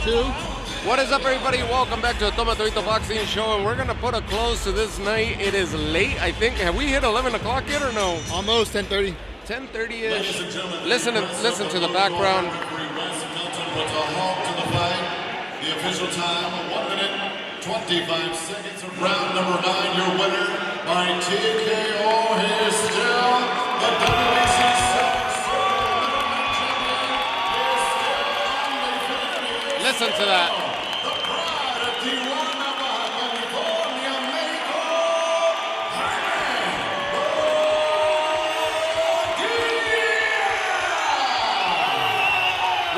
2. What is up, everybody? Welcome back to the Toma Torito Boxing Show, and we're going to put a close to this night. It is late, I think. Have we hit 11 o'clock yet or no? Almost 10:30. 10:30-ish. Listen to the background. The official time, 1 minute, 25 seconds of round number 9. Your winner by TKO. He is still the WBC champion. Listen to that. The pride of Tijuana, California, Mexico,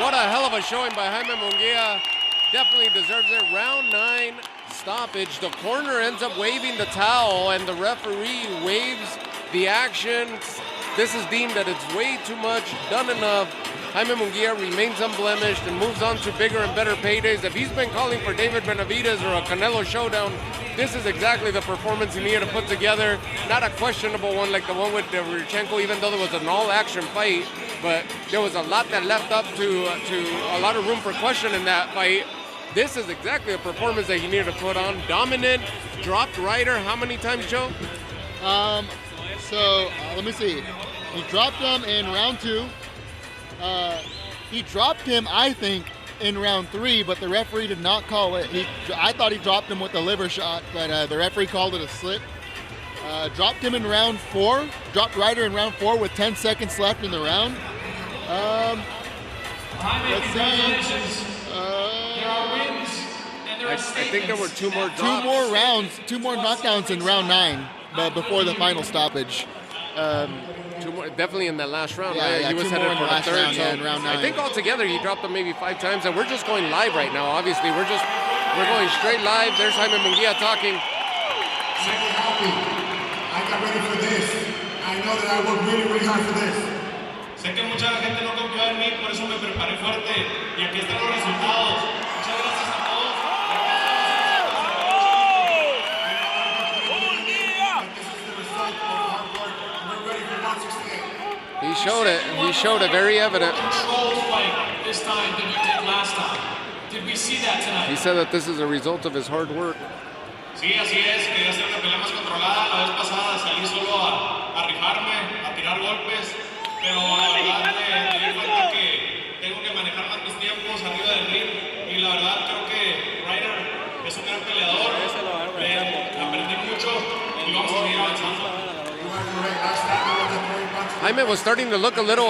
What a hell of a showing by Jaime Munguia. Definitely deserves it. Round 9 stoppage. The corner ends up waving the towel, and the referee waves the action. This is deemed that it's way too much, done enough. Jaime Munguia remains unblemished and moves on to bigger and better paydays. If he's been calling for David Benavidez or a Canelo showdown, this is exactly the performance he needed to put together. Not a questionable one like the one with Derevchenko, even though there was an all-action fight. But there was a lot that left up to a lot of room for question in that fight. This is exactly the performance that he needed to put on. Dominant, dropped Ryder how many times, Joe? Let me see. He dropped him in round 2. He dropped him, I think, in round 3, but the referee did not call it. I thought he dropped him with a liver shot, but the referee called it a slip. Dropped him in round 4. Dropped Ryder in round 4 with 10 seconds left in the round. Let's see. I think there were 2 more drops. Two more knockdowns in round 9, but before the final stoppage. 2 more, definitely in that last round, Yeah, right? yeah, He was 2 more headed in for the the last third. round, yeah, in round 9. I think altogether he dropped them maybe 5 times, and we're just going live right now. Obviously, we're going straight live. There's Jaime Munguia talking. So happy. I got ready for this. I know that I worked really, really hard for this. Sé que mucha gente no confió en mí, por eso me preparé fuerte. Y aquí están los resultados. Muchas gracias a todos. This is the result of hard work. We're ready for 168. He showed it. He showed it. Very evident. Controlled fight this time than you did last time. Did we see that tonight? He said that this is a result of his hard work. Sí, así es. Quería hacer una pelea más controlada. La vez pasada salí solo a rifarme, a tirar golpes. Pero la verdad me di cuenta que tengo que manejar más mis tiempos arriba del ring. Y la verdad creo que Ryder es un gran peleador. Aprendí mucho y vamos a seguir avanzando. Jaime was starting to look a little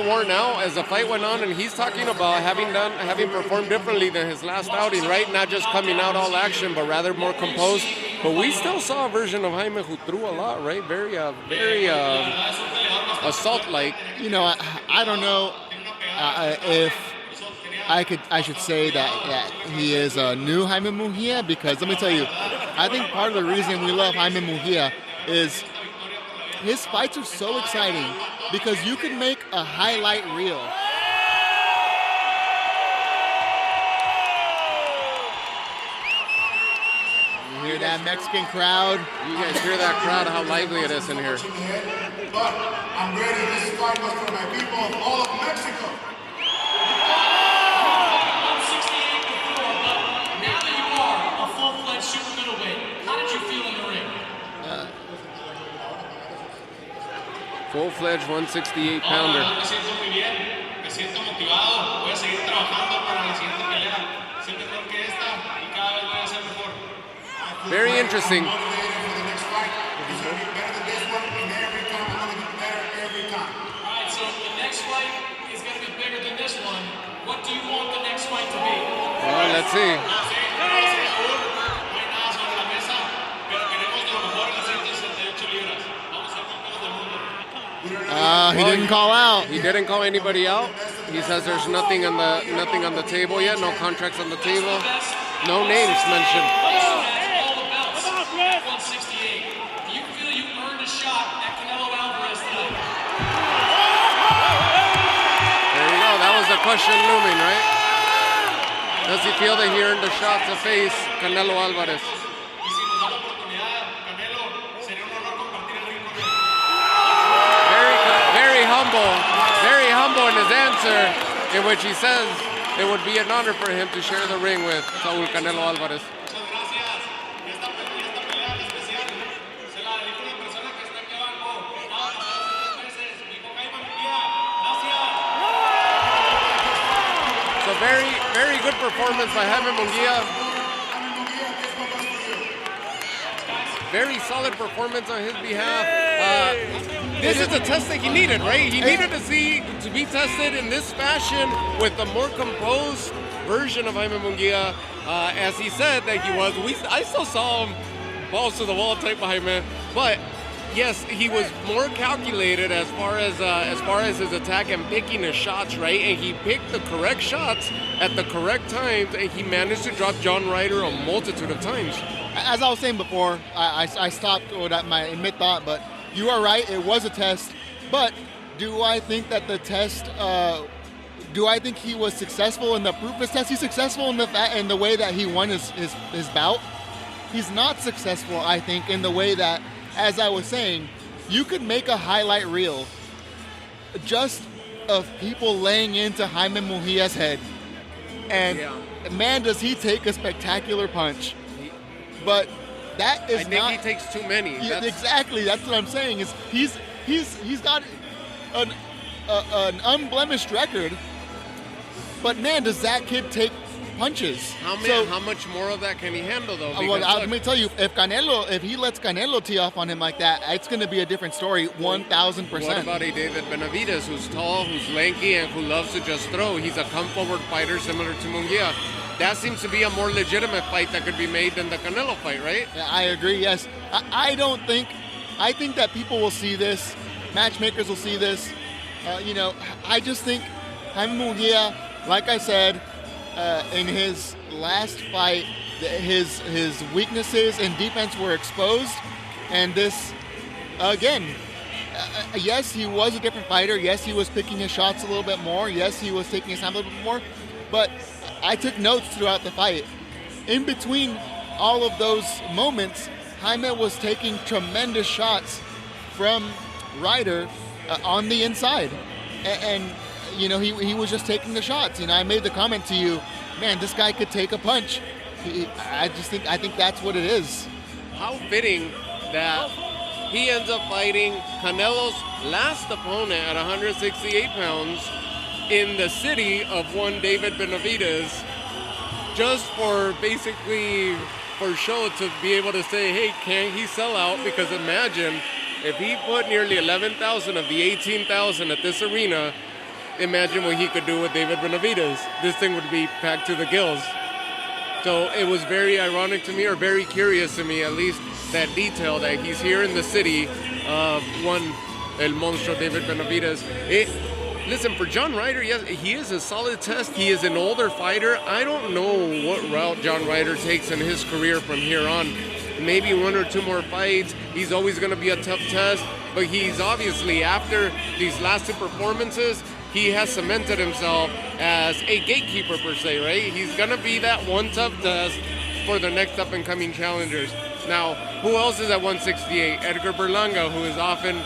worn out as the fight went on, and he's talking about having performed differently than his last outing, right? Not just coming out all action, but rather more composed. But we still saw a version of Jaime who threw a lot, right? Very assault-like. You know, I don't know if I should say that he is a new Jaime Munguia, because let me tell you, I think part of the reason we love Jaime Munguia is his fights are so exciting because you can make a highlight reel. You hear that Mexican crowd? You guys hear that crowd, how lively it is in here. But I'm ready. This fight was for my people of all of Mexico. 168 before, but now that you are a full-fledged super middleweight, how did you feel in the ring? Full-fledged 168-pounder. Me siento muy bien, me siento motivado, voy a seguir trabajando para la siguiente pelea, ser mejor que esta y cada vez voy a ser mejor. Very interesting. Motivated for the next fight. It's going to be better than this one, and every time I'm going to get better every time. All right, so the next fight is going to be bigger than this one. What do you want the next fight to be? Well, let's see. No hay nada sobre la mesa, pero queremos lo mejor en las 168 libras. Vamos a ser campeones del mundo. He didn't call out. He didn't call anybody out. He says there's nothing on the table yet, no contracts on the table, no names mentioned. All the belts at 168. Do you feel you earned a shot at Canelo Alvarez tonight? There you go. That was the question looming, right? Does he feel that he earned a shot to face Canelo Alvarez? Y si nos da la oportunidad, Canelo, sería un honor compartir el ring con él. Very humble in his answer, in which he says it would be an honor for him to share the ring with Saúl Canelo Álvarez. Muchas gracias. Y esta pelea en especial se la dedico a una persona que está aquí abajo. Estaba casado 3 veces. Mi hijo Jaime Munguia. Gracias. So very good performance by Jaime Munguia. Very solid performance on his behalf. This is the test that he needed, right? He needed to be tested in this fashion with a more composed version of Jaime Munguia. As he said that he was, I still saw him balls to the wall type of Jaime, but yes, he was more calculated as far as his attack and picking his shots, right? And he picked the correct shots at the correct times, and he managed to drop John Ryder a multitude of times. As I was saying before, I stopped at my mid-thought, but you are right, it was a test. But do I think that the test, do I think he was successful in the proof test? He's successful in the way that he won his bout. He's not successful, I think, in the way that, as I was saying, you could make a highlight reel just of people laying into Jaime Munguia's head. And man, does he take a spectacular punch. But that is I think he takes too many. Exactly, that's what I'm saying. Is he's got an unblemished record, but man, does that kid take punches? How much more of that can he handle, though? Well, let me tell you, if he lets Canelo tee off on him like that, it's going to be a different story, 1,000%. What about a David Benavidez, who's tall, who's lanky, and who loves to just throw? He's a come-forward fighter similar to Munguia. That seems to be a more legitimate fight that could be made than the Canelo fight, right? Yeah, I agree, yes. I think that people will see this, matchmakers will see this. I just think Jaime Munguia, like I said, in his last fight, his weaknesses in defense were exposed. And this, again, yes, he was a different fighter. Yes, he was picking his shots a little bit more. Yes, he was taking his time a little bit more. But I took notes throughout the fight. In between all of those moments, Jaime was taking tremendous shots from Ryder on the inside. And he was just taking the shots. I made the comment to you, man, this guy could take a punch. I think that's what it is. How fitting that he ends up fighting Canelo's last opponent at 168 pounds in the city of one David Benavidez, just for show to be able to say, hey, can he sell out? Because imagine if he put nearly 11,000 of the 18,000 at this arena, imagine what he could do with David Benavidez. This thing would be packed to the gills. So it was very ironic to me, or very curious to me at least, that detail that he's here in the city of one El Monstruo David Benavidez. Listen, for John Ryder, yes, he is a solid test. He is an older fighter. I don't know what route John Ryder takes in his career from here on. Maybe 1 or 2 more fights. He's always going to be a tough test. But he's obviously, after these last 2 performances, he has cemented himself as a gatekeeper per se, right? He's going to be that one tough test for the next up-and-coming challengers. Now, who else is at 168? Edgar Berlanga, who is often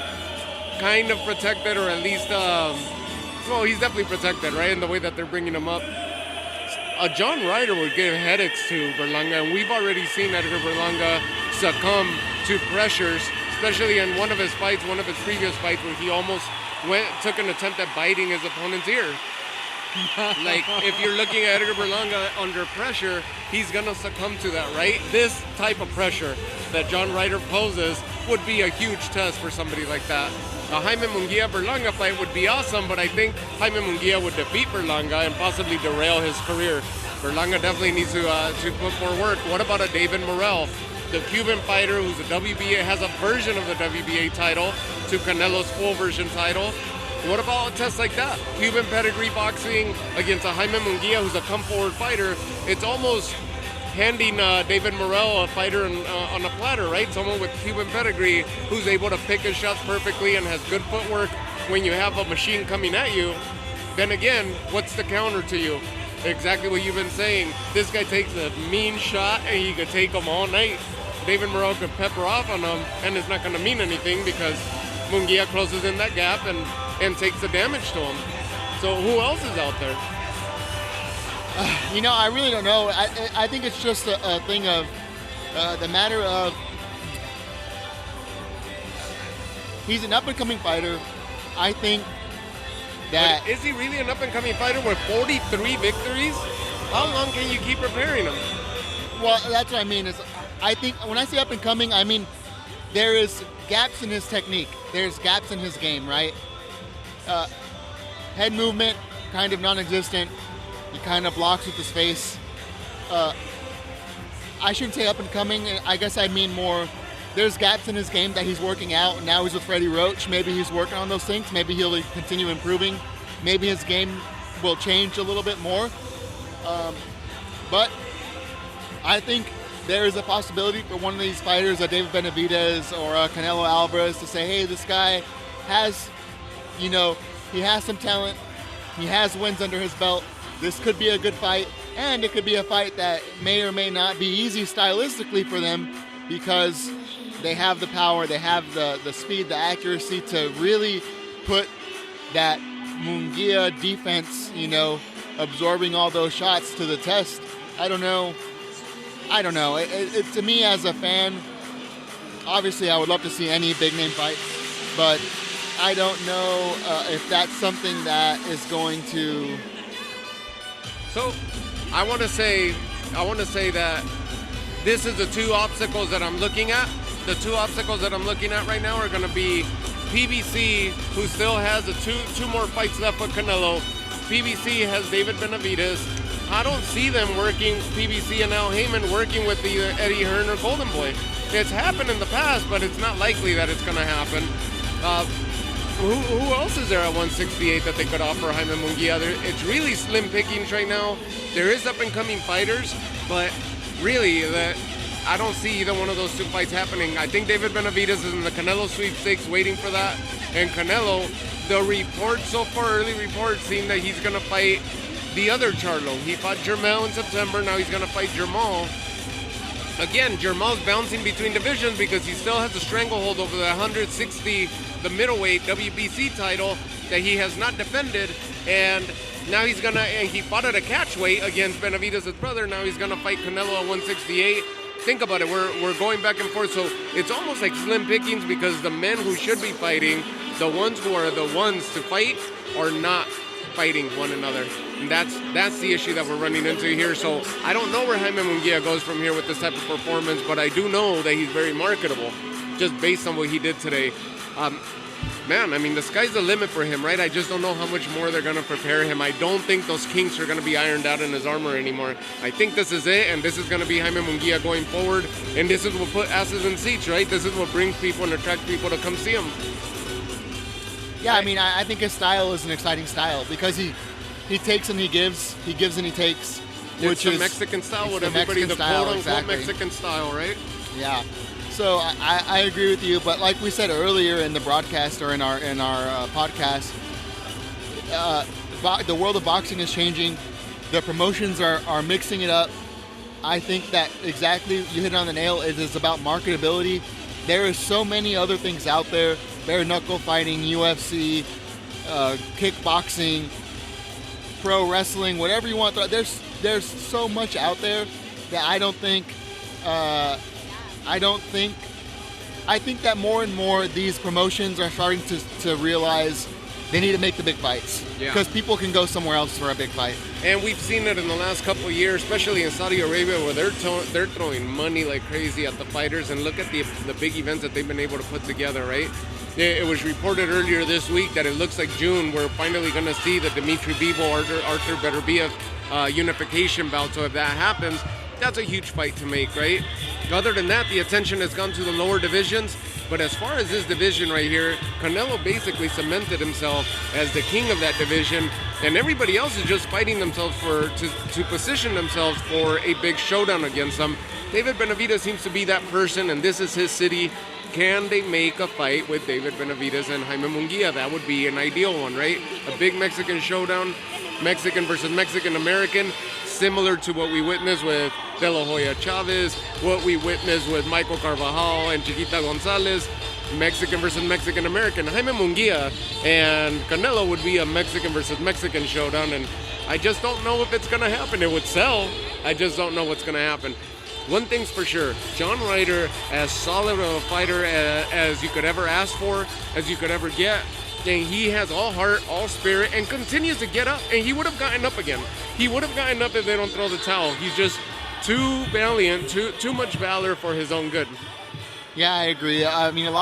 kind of protected, or at least... well, he's definitely protected, right, in the way that they're bringing him up. John Ryder would give headaches to Berlanga, and we've already seen Edgar Berlanga succumb to pressures, especially in one of his previous fights, where he almost took an attempt at biting his opponent's ear. Like, if you're looking at Edgar Berlanga under pressure, he's going to succumb to that, right? This type of pressure that John Ryder poses would be a huge test for somebody like that. A Jaime Munguia-Berlanga fight would be awesome, but I think Jaime Munguia would defeat Berlanga and possibly derail his career. Berlanga definitely needs to put more work. What about a David Morrell, the Cuban fighter who's a WBA, has a version of the WBA title to Canelo's full version title? What about a test like that? Cuban pedigree boxing against a Jaime Munguia who's a come-forward fighter. It's almost handing David Morrell a fighter on a platter, right? Someone with Cuban pedigree who's able to pick his shots perfectly and has good footwork when you have a machine coming at you. Then again, what's the counter to you? Exactly what you've been saying. This guy takes a mean shot and he could take them all night. David Morrell could pepper off on him and it's not going to mean anything because Munguia closes in that gap and takes the damage to him. So who else is out there? I really don't know. I think it's just a thing of the matter of he's an up-and-coming fighter. I think that... But is he really an up-and-coming fighter with 43 victories? How long can you keep preparing him? Well, that's what I mean. I think when I say up-and-coming, I mean there is gaps in his technique. There's gaps in his game, right? Head movement, kind of non-existent. He kind of blocks with his face. I shouldn't say up-and-coming. I guess I mean more... There's gaps in his game that he's working out. Now he's with Freddie Roach. Maybe he's working on those things. Maybe he'll continue improving. Maybe his game will change a little bit more. But I think there is a possibility for one of these fighters, a David Benavidez or a Canelo Alvarez, to say, hey, this guy has, he has some talent. He has wins under his belt. This could be a good fight. And it could be a fight that may or may not be easy stylistically for them because they have the power, they have the speed, the accuracy to really put that Munguia defense, absorbing all those shots to the test. I don't know. To me as a fan, obviously I would love to see any big name fight, but I don't know if that's something that is going to... So I want to say that this is the two obstacles that I'm looking at. The two obstacles that I'm looking at right now are going to be PBC, who still has two more fights left with Canelo. PBC has David Benavidez. I don't see them working, PBC and Al Heyman working with either Eddie Hearn or Golden Boy. It's happened in the past, but it's not likely that it's going to happen. Who else is there at 168 that they could offer Jaime Munguia? It's really slim pickings right now. There is up-and-coming fighters, but really, I don't see either one of those two fights happening. I think David Benavidez is in the Canelo sweepstakes waiting for that. And Canelo, the reports so far, early reports, seem that he's going to fight the other Charlo. He fought Jermell in September. Now he's going to fight Jermall. Again, Jermall's bouncing between divisions because he still has a stranglehold over the 160, the middleweight WBC title that he has not defended. And now he's going to, and he fought at a catchweight against Benavidez' brother. Now he's going to fight Canelo at 168. Think about it, we're going back and forth, so it's almost like slim pickings because the men who should be fighting, the ones who are the ones to fight, are not fighting one another. And that's the issue that we're running into here. So I don't know where Jaime Munguia goes from here with this type of performance, but I do know that he's very marketable, just based on what he did today. Man, I mean, the sky's the limit for him, right? I just don't know how much more they're going to prepare him. I don't think those kinks are going to be ironed out in his armor anymore. I think this is it, and this is going to be Jaime Munguia going forward, and this is what put asses in seats, right? This is what brings people and attracts people to come see him. Yeah, I mean, I think his style is an exciting style because he takes and he gives and he takes. Which is the Mexican style, what everybody, the quote-unquote exactly. Mexican style, right? Yeah. So I agree with you, but like we said earlier in the broadcast or in our podcast, the world of boxing is changing. The promotions are mixing it up. I think that exactly, you hit it on the nail. It is about marketability. There is so many other things out there: bare knuckle fighting, UFC, kickboxing, pro wrestling, whatever you want. There's so much out there that I think that more and more these promotions are starting to realize they need to make the big fights. Because people can go somewhere else for a big fight. And we've seen it in the last couple of years, especially in Saudi Arabia, where they're throwing money like crazy at the fighters. And look at the big events that they've been able to put together, right? It was reported earlier this week that it looks like June we're finally going to see the Dimitri Bivol, Arthur Beterbiev unification bout. So if that happens, that's a huge fight to make, right? Other than that, the attention has gone to the lower divisions. But as far as this division right here, Canelo basically cemented himself as the king of that division, and everybody else is just fighting themselves to position themselves for a big showdown against them. David Benavidez seems to be that person, and this is his city. Can they make a fight with David Benavidez and Jaime Munguia? That would be an ideal one, right? A big Mexican showdown, Mexican versus Mexican-American, similar to what we witnessed with De La Hoya Chavez, what we witnessed with Michael Carvajal and Chiquita Gonzalez, Mexican versus Mexican-American. Jaime Munguia and Canelo would be a Mexican versus Mexican showdown, and I just don't know if it's going to happen. It would sell. I just don't know what's going to happen. One thing's for sure, John Ryder, as solid of a fighter as you could ever ask for, as you could ever get, and he has all heart, all spirit, and continues to get up, and he would have gotten up again. He would have gotten up if they don't throw the towel. He's just too valiant, too much valor for his own good. Yeah, I agree. I mean,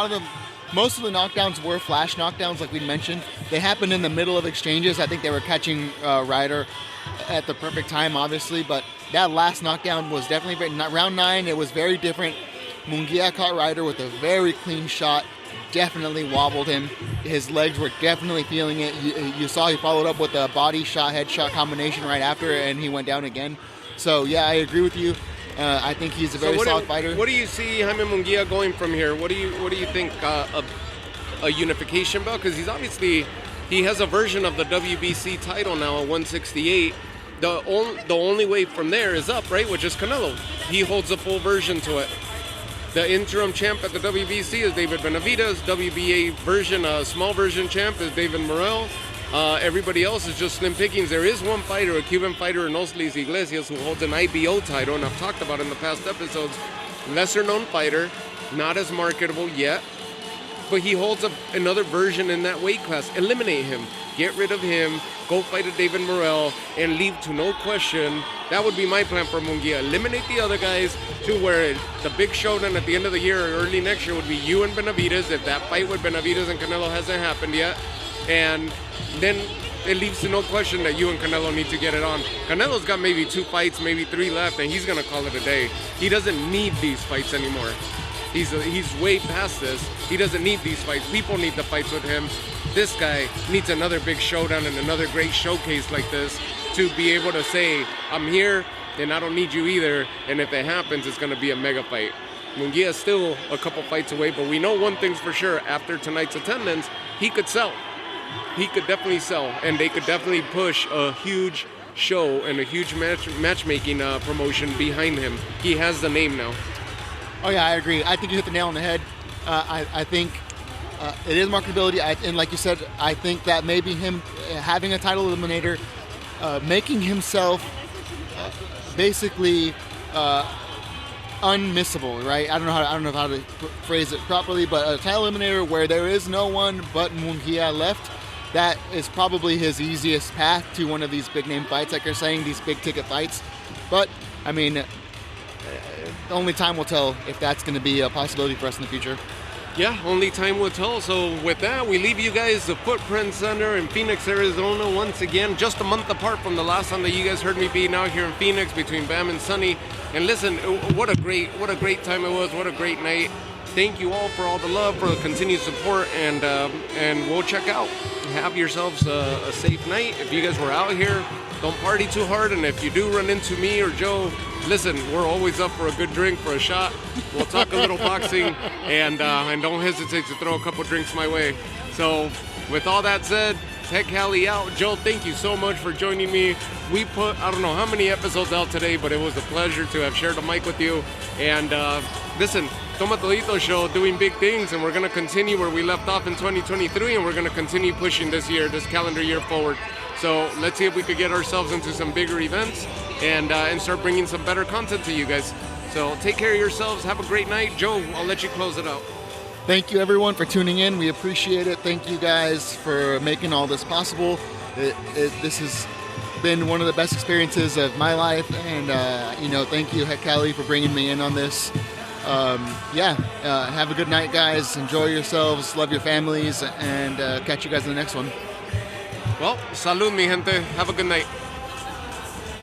most of the knockdowns were flash knockdowns, like we mentioned. They happened in the middle of exchanges. I think they were catching Ryder at the perfect time, obviously, but that last knockdown was definitely round 9. It was very different. Munguia caught Ryder with a very clean shot, definitely wobbled him. His legs were definitely feeling it. You saw he followed up with a body shot, head shot combination right after, and he went down again. So yeah, I agree with you. I think he's a very solid fighter. What do you see Jaime Munguia going from here? What do you think a unification belt? Because he has a version of the WBC title now at 168. The only way from there is up, right? Which is Canelo. He holds a full version to it. The interim champ at the WBC is David Benavidez. WBA version, small version champ is David Morrell. Everybody else is just slim pickings. There is one fighter, a Cuban fighter, Noslis Iglesias, who holds an IBO title, and I've talked about in the past episodes. Lesser known fighter, not as marketable yet, but he holds another version in that weight class. Eliminate him. Get rid of him. Go fight a David Morrell and leave to no question. That would be my plan for Munguia. Eliminate the other guys to where the big showdown at the end of the year or early next year would be you and Benavidez, if that fight with Benavidez and Canelo hasn't happened yet. And then it leaves to no question that you and Canelo need to get it on. Canelo's got maybe 2 fights, maybe 3 left, and he's going to call it a day. He doesn't need these fights anymore. He's way past this. He doesn't need these fights. People need the fights with him. This guy needs another big showdown and another great showcase like this to be able to say, I'm here and I don't need you either. And if it happens, it's going to be a mega fight. Munguia is still a couple fights away, but we know one thing's for sure. After tonight's attendance, he could sell. He could definitely sell, and they could definitely push a huge show and a huge matchmaking promotion behind him. He has the name now. Oh yeah, I agree. I think you hit the nail on the head. I think it is marketability, and like you said, I think that maybe him having a title eliminator, making himself basically unmissable, right? I don't know how to phrase it properly, but a title eliminator where there is no one but Munguia left. That is probably his easiest path to one of these big name fights, like you're saying, these big ticket fights. But I mean, only time will tell if that's going to be a possibility for us in the future. Yeah, only time will tell. So with that, we leave you guys the Footprint Center in Phoenix, Arizona, once again, just a month apart from the last time that you guys heard me being out here in Phoenix between Bam and Sunny. And listen, what a great time it was. What a great night. Thank you all for all the love, for the continued support, and we'll check out. Have yourselves a safe night. If you guys were out here, don't party too hard, and if you do run into me or Joe, listen, we're always up for a good drink, for a shot. We'll talk a little boxing, and don't hesitate to throw a couple drinks my way. So with all that said, Tech Cali out. Joe, thank you so much for joining me. We put, I don't know how many episodes out today, but it was a pleasure to have shared the mic with you. And listen, Toma Todito Show doing big things, and we're going to continue where we left off in 2023, and we're going to continue pushing this calendar year forward. So let's see if we could get ourselves into some bigger events and start bringing some better content to you guys. So take care of yourselves. Have a great night. Joe, I'll let you close it out. Thank you, everyone, for tuning in. We appreciate it. Thank you guys for making all this possible. This has been one of the best experiences of my life, and thank you, Heck Cali, for bringing me in on this. Have a good night, guys. Enjoy yourselves, love your families, and catch you guys in the next one. Well, salud, mi gente. Have a good night.